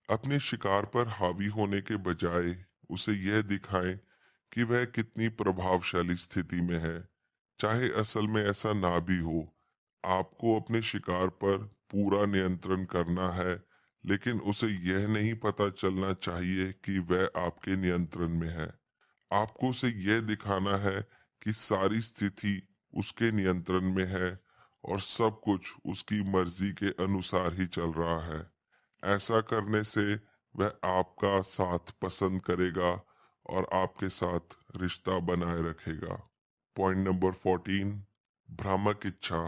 अपने शिकार पर हावी होने के बजाय उसे यह दिखाएं कि वह कितनी प्रभावशाली स्थिति में है। चाहे असल में ऐसा ना भी हो, आपको अपने शिकार पर पूरा नियंत्रण करना है, लेकिन उसे यह नहीं पता चलना चाहिए कि वह आपके नियंत्रण में है। आपको उसे यह दिखाना है कि सारी स्थिति उसके नियंत्रण में है और सब कुछ उसकी मर्जी के अनुसार ही चल रहा है। ऐसा करने से वह आपका साथ पसंद करेगा और आपके साथ रिश्ता बनाए रखेगा। पॉइंट नंबर 14, भ्रामक इच्छा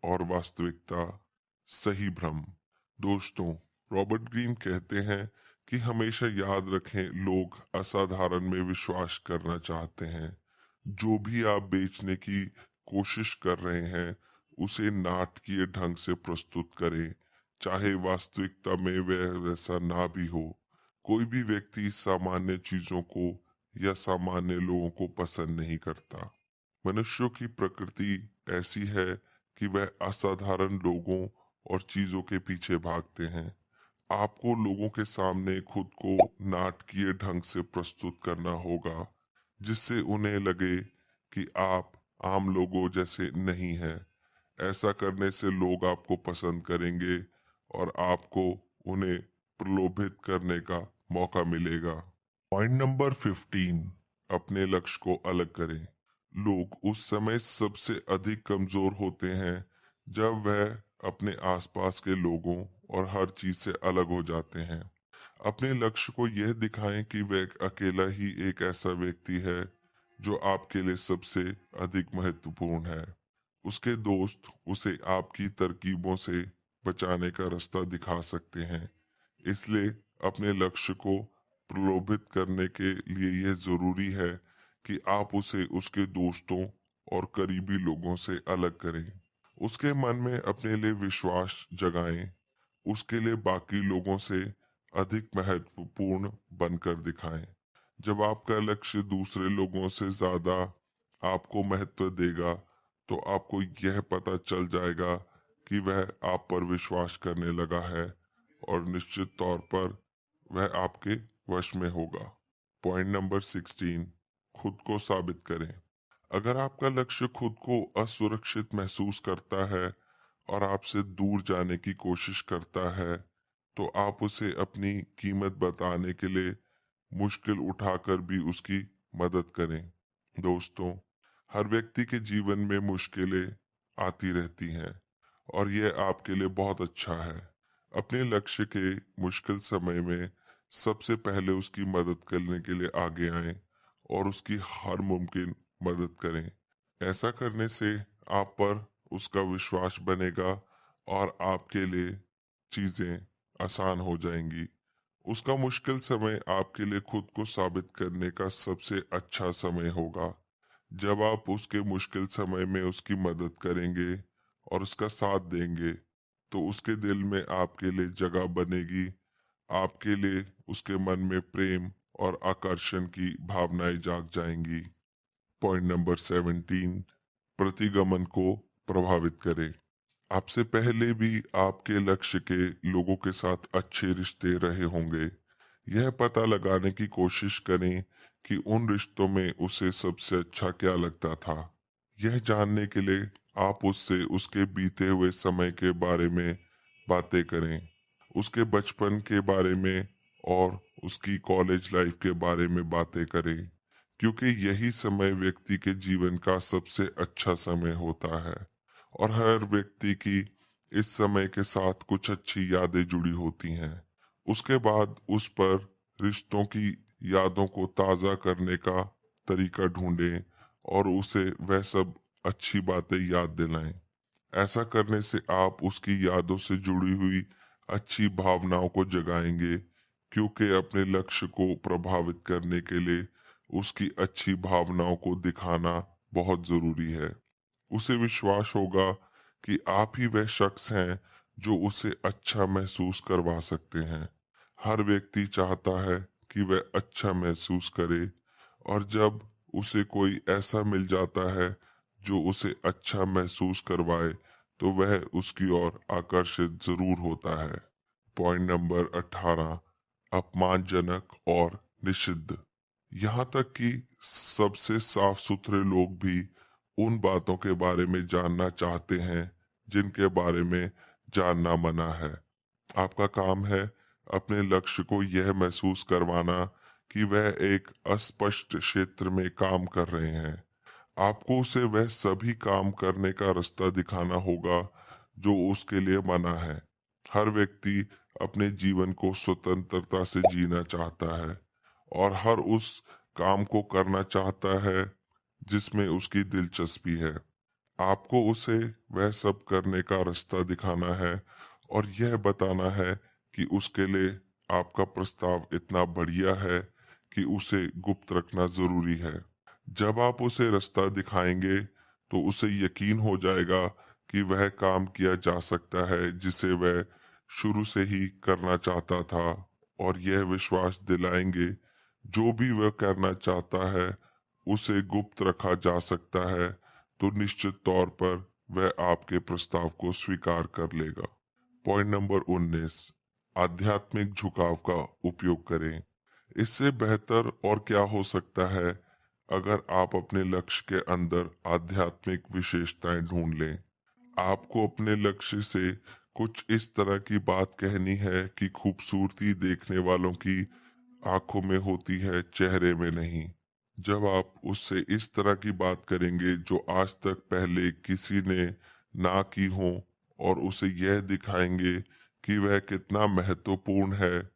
और वास्तविकता, सही भ्रम। दोस्तों, रॉबर्ट ग्रीन कहते हैं कि हमेशा याद रखें, लोग असाधारण में विश्वास करना चाहते हैं। जो भी आप बेचने की कोशिश कर रहे हैं उसे नाटकीय ढंग से प्रस्तुत करें, चाहे वास्तविकता में वह वैसा ना भी हो। कोई भी व्यक्ति सामान्य चीजों को या सामान्य लोगों को पसंद नहीं करता। मनुष्यों की प्रकृति ऐसी है कि वह असाधारण लोगों और चीजों के पीछे भागते हैं। आपको लोगों के सामने खुद को नाटकीय ढंग से प्रस्तुत करना होगा, जिससे उन्हें लगे कि आप आम लोगों जैसे नहीं हैं। ऐसा करने से लोग आपको पसंद करेंगे और आपको उन्हें प्रलोभित करने का मौका मिलेगा। पॉइंट नंबर 15, अपने लक्ष्य को अलग करें। लोग उस समय सबसे अधिक कमजोर होते हैं जब वह अपने आसपास के लोगों और हर चीज से अलग हो जाते हैं। अपने लक्ष्य को यह दिखाएं कि वह अकेला ही एक ऐसा व्यक्ति है जो आपके लिए सबसे अधिक महत्वपूर्ण है। उसके दोस्त उसे आपकी तरकीबों से बचाने का रास्ता दिखा सकते हैं। इसलिए अपने लक्ष्य को प्रलोभित करने के लिए यह जरूरी है कि आप उसे उसके दोस्तों और करीबी लोगों से अलग करें। उसके मन में अपने लिए विश्वास जगाएं, उसके लिए बाकी लोगों से अधिक महत्वपूर्ण बनकर दिखाएं। जब आपका लक्ष्य दूसरे लोगों से ज्यादा आपको महत्व देगा, तो आपको यह पता चल जाएगा कि वह आप पर विश्वास करने लगा है और निश्चित तौर पर वह आपके वश में होगा। पॉइंट नंबर 16, खुद को साबित करें। अगर आपका लक्ष्य खुद को असुरक्षित महसूस करता है और आपसे दूर जाने की कोशिश करता है, तो आप उसे अपनी कीमत बताने के लिए मुश्किल उठाकर भी उसकी मदद करें। दोस्तों, हर व्यक्ति के जीवन में मुश्किलें आती रहती हैं और यह आपके लिए बहुत अच्छा है। अपने लक्ष्य के मुश्किल समय में सबसे पहले उसकी मदद करने के लिए आगे आएं और उसकी हर मुमकिन मदद करें। ऐसा करने से आप पर उसका विश्वास बनेगा और आपके लिए चीजें आसान हो जाएंगी। उसका मुश्किल समय आपके लिए खुद को साबित करने का सबसे अच्छा समय होगा। जब आप उसके मुश्किल समय में उसकी मदद करेंगे और उसका साथ देंगे, तो उसके दिल में आपके लिए जगह बनेगी। आपके लिए उसके मन में प्रेम और आकर्षण की भावनाएं जाग जाएंगी। पॉइंट नंबर 17, प्रतिगमन को प्रभावित करें। आपसे पहले भी आपके लक्ष्य के लोगों के साथ अच्छे रिश्ते रहे होंगे। यह पता लगाने की कोशिश करें कि उन रिश्तों में उसे सबसे अच्छा क्या लगता था। यह जानने के लिए आप उससे उसके बीते हुए समय के बारे में बातें करें, उसके बचपन के बारे में और उसकी कॉलेज लाइफ के बारे में बातें करें, क्योंकि यही समय व्यक्ति के जीवन का सबसे अच्छा समय होता है और हर व्यक्ति की इस समय के साथ कुछ अच्छी यादें जुड़ी होती हैं। उसके बाद उस पर रिश्तों की यादों को ताज़ा करने का तरीका ढूंढें और उसे वह सब अच्छी बातें याद दिलाएं। ऐसा करने से आप उसकी यादों से जुड़ी हुई अच्छी भावनाओं को जगाएंगे, क्योंकि अपने लक्ष्य को प्रभावित करने के लिए उसकी अच्छी भावनाओं को दिखाना बहुत जरूरी है। उसे विश्वास होगा कि आप ही वह शख्स हैं जो उसे अच्छा महसूस करवा सकते हैं। हर व्यक्ति चाहता है कि वह अच्छा महसूस करे, और जब उसे कोई ऐसा मिल जाता है जो उसे अच्छा महसूस करवाए, तो वह उसकी ओर आकर्षित जरूर होता है। पॉइंट नंबर 18, अपमानजनक और निषिद्ध। यहाँ तक कि सबसे साफ सुथरे लोग भी उन बातों के बारे में जानना चाहते हैं जिनके बारे में जानना मना है। आपका काम है अपने लक्ष्य को यह महसूस करवाना कि वह एक अस्पष्ट क्षेत्र में काम कर रहे हैं। आपको उसे वह सभी काम करने का रास्ता दिखाना होगा जो उसके लिए मना है। हर व्यक्ति अपने जीवन को स्वतंत्रता से जीना चाहता है और हर उस काम को करना चाहता है जिसमें उसकी दिलचस्पी है। आपको उसे वह सब करने का रास्ता दिखाना है और यह बताना है कि उसके लिए आपका प्रस्ताव इतना बढ़िया है कि उसे गुप्त रखना जरूरी है। जब आप उसे रास्ता दिखाएंगे तो उसे यकीन हो जाएगा कि वह काम किया जा सकता है जिसे वह शुरू से ही करना चाहता था, और यह विश्वास दिलाएंगे जो भी वह करना चाहता है उसे गुप्त रखा जा सकता है, तो निश्चित तौर पर वह आपके प्रस्ताव को स्वीकार कर लेगा। पॉइंट नंबर 19, आध्यात्मिक झुकाव का उपयोग करें। इससे बेहतर और क्या हो सकता है अगर आप अपने लक्ष्य के अंदर आध्यात्मिक विशेषताएं ढूंढ लें। आपको अपने लक्ष्य से कुछ इस तरह की बात कहनी है कि खूबसूरती देखने वालों की आंखों में होती है, चेहरे में नहीं। जब आप उससे इस तरह की बात करेंगे जो आज तक पहले किसी ने ना की हो और उसे यह दिखाएंगे कि वह कितना महत्वपूर्ण है,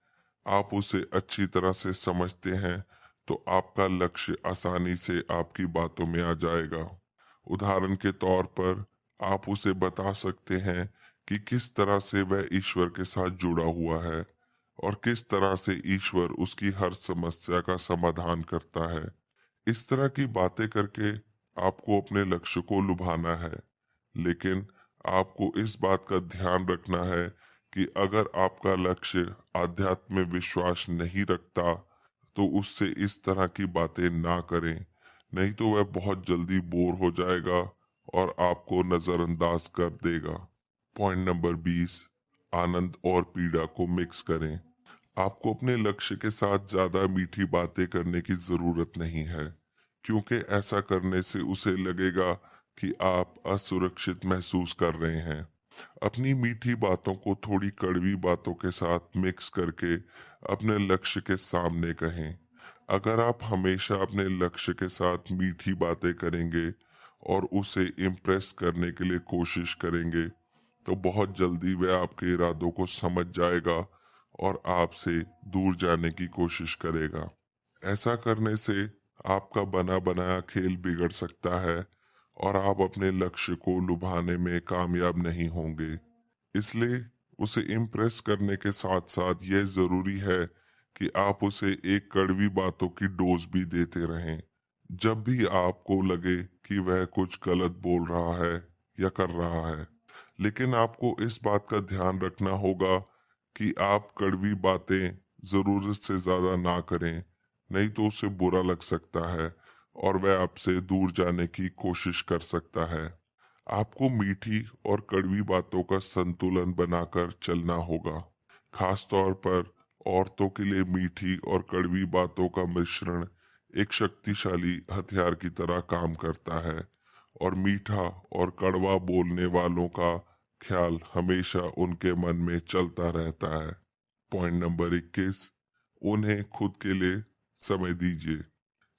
आप उसे अच्छी तरह से समझते हैं, तो आपका लक्ष्य आसानी से आपकी बातों में आ जाएगा। उदाहरण के तौर पर आप उसे बता सकते हैं कि किस तरह से वह ईश्वर के साथ जुड़ा हुआ है और किस तरह से ईश्वर उसकी हर समस्या का समाधान करता है। इस तरह की बातें करके आपको अपने लक्ष्य को लुभाना है, लेकिन आपको इस बात का ध्यान रखना है कि अगर आपका लक्ष्य आध्यात्म में विश्वास नहीं रखता तो उससे इस तरह की बातें ना करें, नहीं तो वह बहुत जल्दी बोर हो जाएगा और आपको नजरअंदाज कर देगा। पॉइंट नंबर 20, आनंद और पीड़ा को मिक्स करें। आपको अपने लक्ष्य के साथ ज्यादा मीठी बातें करने की जरूरत नहीं है, क्योंकि ऐसा करने से उसे लगेगा कि आप असुरक्षित महसूस कर रहे हैं। अपनी मीठी बातों को थोड़ी कड़वी बातों के साथ मिक्स करके अपने लक्ष्य के सामने कहें। अगर आप हमेशा अपने लक्ष्य के साथ मीठी बातें करेंगे और उसे इम्प्रेस करने के लिए कोशिश करेंगे, तो बहुत जल्दी वह आपके इरादों को समझ जाएगा और आपसे दूर जाने की कोशिश करेगा। ऐसा करने से आपका बना बनाया खेल बिगड़ सकता है और आप अपने लक्ष्य को लुभाने में कामयाब नहीं होंगे। इसलिए उसे इम्प्रेस करने के साथ साथ यह जरूरी है कि आप उसे एक कड़वी बातों की डोज भी देते रहें। जब भी आपको लगे कि वह कुछ गलत बोल रहा है या कर रहा है, लेकिन आपको इस बात का ध्यान रखना होगा कि आप कड़वी बातें जरूरत से ज्यादा ना करें, नहीं तो उसे बुरा लग सकता है और वह आपसे दूर जाने की कोशिश कर सकता है। आपको मीठी और कड़वी बातों का संतुलन बनाकर चलना होगा। खास तौर पर औरतों के लिए मीठी और कड़वी बातों का मिश्रण एक शक्तिशाली हथियार की तरह काम करता है, और मीठा और कड़वा बोलने वालों का ख्याल हमेशा उनके मन में चलता रहता है। पॉइंट नंबर 21, उन्हें खुद के लिए समय दीजिए।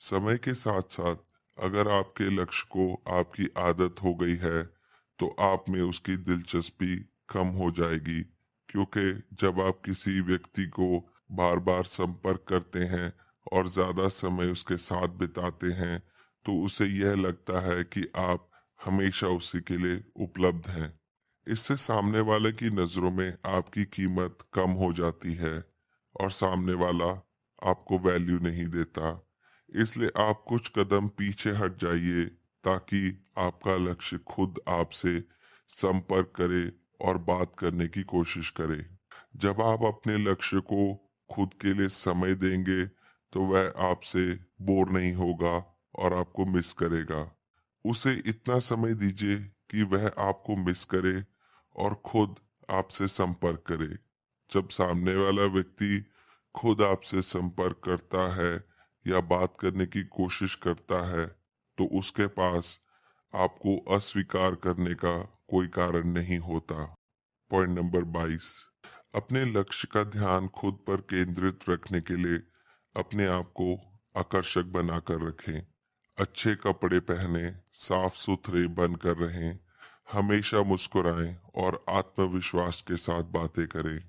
समय के साथ साथ अगर आपके लक्ष्य को आपकी आदत हो गई है तो आप में उसकी दिलचस्पी कम हो जाएगी, क्योंकि जब आप किसी व्यक्ति को बार बार संपर्क करते हैं और ज्यादा समय उसके साथ बिताते हैं तो उसे यह लगता है कि आप हमेशा उसी के लिए उपलब्ध हैं। इससे सामने वाले की नजरों में आपकी कीमत कम हो जाती है और सामने वाला आपको वैल्यू नहीं देता। इसलिए आप कुछ कदम पीछे हट जाइए ताकि आपका लक्ष्य खुद आपसे संपर्क करे और बात करने की कोशिश करे। जब आप अपने लक्ष्य को खुद के लिए समय देंगे तो वह आपसे बोर नहीं होगा और आपको मिस करेगा। उसे इतना समय दीजिए कि वह आपको मिस करे और खुद आपसे संपर्क करे। जब सामने वाला व्यक्ति खुद आपसे संपर्क करता है या बात करने की कोशिश करता है, तो उसके पास आपको अस्वीकार करने का कोई कारण नहीं होता। पॉइंट नंबर 22, अपने लक्ष्य का ध्यान खुद पर केंद्रित रखने के लिए अपने आप को आकर्षक बनाकर रखें। अच्छे कपड़े पहने, साफ सुथरे बनकर रहें, हमेशा मुस्कुराएं और आत्मविश्वास के साथ बातें करें।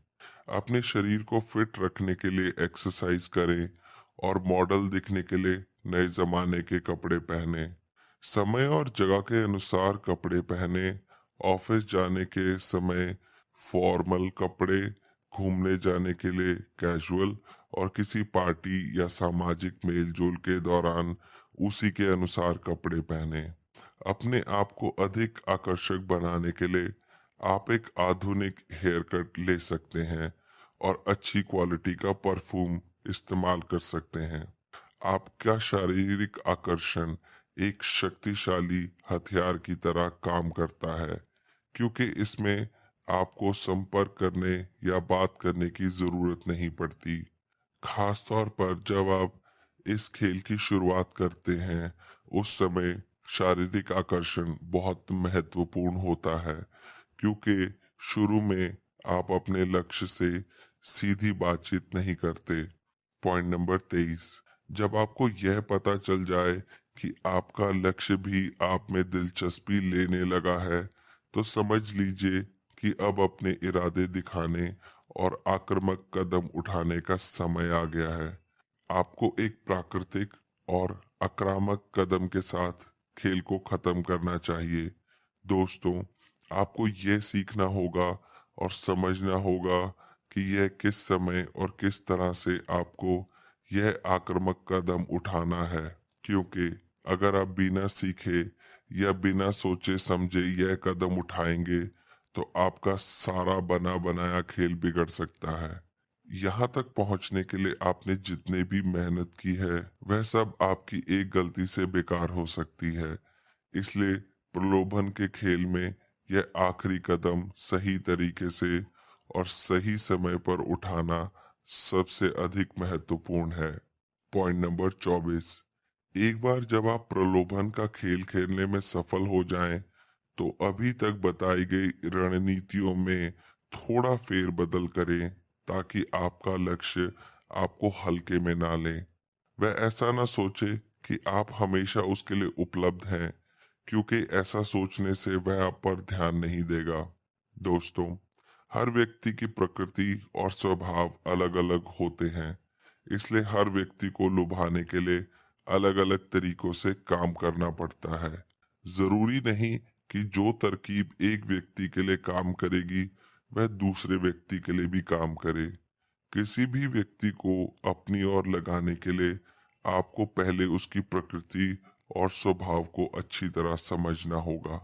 अपने शरीर को फिट रखने के लिए एक्सरसाइज करें और मॉडल दिखने के लिए नए जमाने के कपड़े पहने। समय और जगह के अनुसार कपड़े पहने। ऑफिस जाने के समय फॉर्मल कपड़े, घूमने जाने के लिए कैजुअल और किसी पार्टी या सामाजिक मेलजोल के दौरान उसी के अनुसार कपड़े पहने। अपने आप को अधिक आकर्षक बनाने के लिए आप एक आधुनिक हेयर कट ले सकते हैं और अच्छी क्वालिटी का परफ्यूम इस्तेमाल कर सकते हैं। आपका शारीरिक आकर्षण एक शक्तिशाली हथियार की तरह काम करता है, क्योंकि इसमें आपको संपर्क करने या बात करने की जरूरत नहीं पड़ती। खास तौर पर जब आप इस खेल की शुरुआत करते हैं, उस समय शारीरिक आकर्षण बहुत महत्वपूर्ण होता है, क्योंकि शुरू में आप अपने लक्ष्य से सीधी बातचीत नहीं करते। पॉइंट नंबर 23, जब आपको यह पता चल जाए कि आपका लक्ष्य भी आप में दिलचस्पी लेने लगा है, तो समझ लीजिए कि अब अपने इरादे दिखाने और आक्रामक कदम उठाने का समय आ गया है। आपको एक प्राकृतिक और आक्रामक कदम के साथ खेल को खत्म करना चाहिए। दोस्तों, आपको यह सीखना होगा और समझना होगा कि यह किस समय और किस तरह से आपको यह आक्रामक कदम उठाना है, क्योंकि अगर आप बिना सीखे या बिना सोचे समझे यह कदम उठाएंगे तो आपका सारा बना बनाया खेल बिगड़ सकता है। यहाँ तक पहुँचने के लिए आपने जितने भी मेहनत की है, वह सब आपकी एक गलती से बेकार हो सकती है। इसलिए प्रलोभन के खेल में यह आखिरी कदम सही तरीके से और सही समय पर उठाना सबसे अधिक महत्वपूर्ण है। पॉइंट नंबर 24, एक बार जब आप प्रलोभन का खेल खेलने में सफल हो जाएं, तो अभी तक बताई गई रणनीतियों में थोड़ा फेरबदल करें, ताकि आपका लक्ष्य आपको हल्के में ना ले। वह ऐसा ना सोचे कि आप हमेशा उसके लिए उपलब्ध हैं, क्योंकि ऐसा सोचने से वह आप पर ध्यान नहीं देगा। दोस्तों, हर व्यक्ति की प्रकृति और स्वभाव अलग अलग होते हैं, इसलिए हर व्यक्ति को लुभाने के लिए अलग अलग तरीकों से काम करना पड़ता है। जरूरी नहीं कि जो तरकीब एक व्यक्ति के लिए काम करेगी वह दूसरे व्यक्ति के लिए भी काम करे। किसी भी व्यक्ति को अपनी ओर लगाने के लिए आपको पहले उसकी प्रकृति और स्वभाव को अच्छी तरह समझना होगा।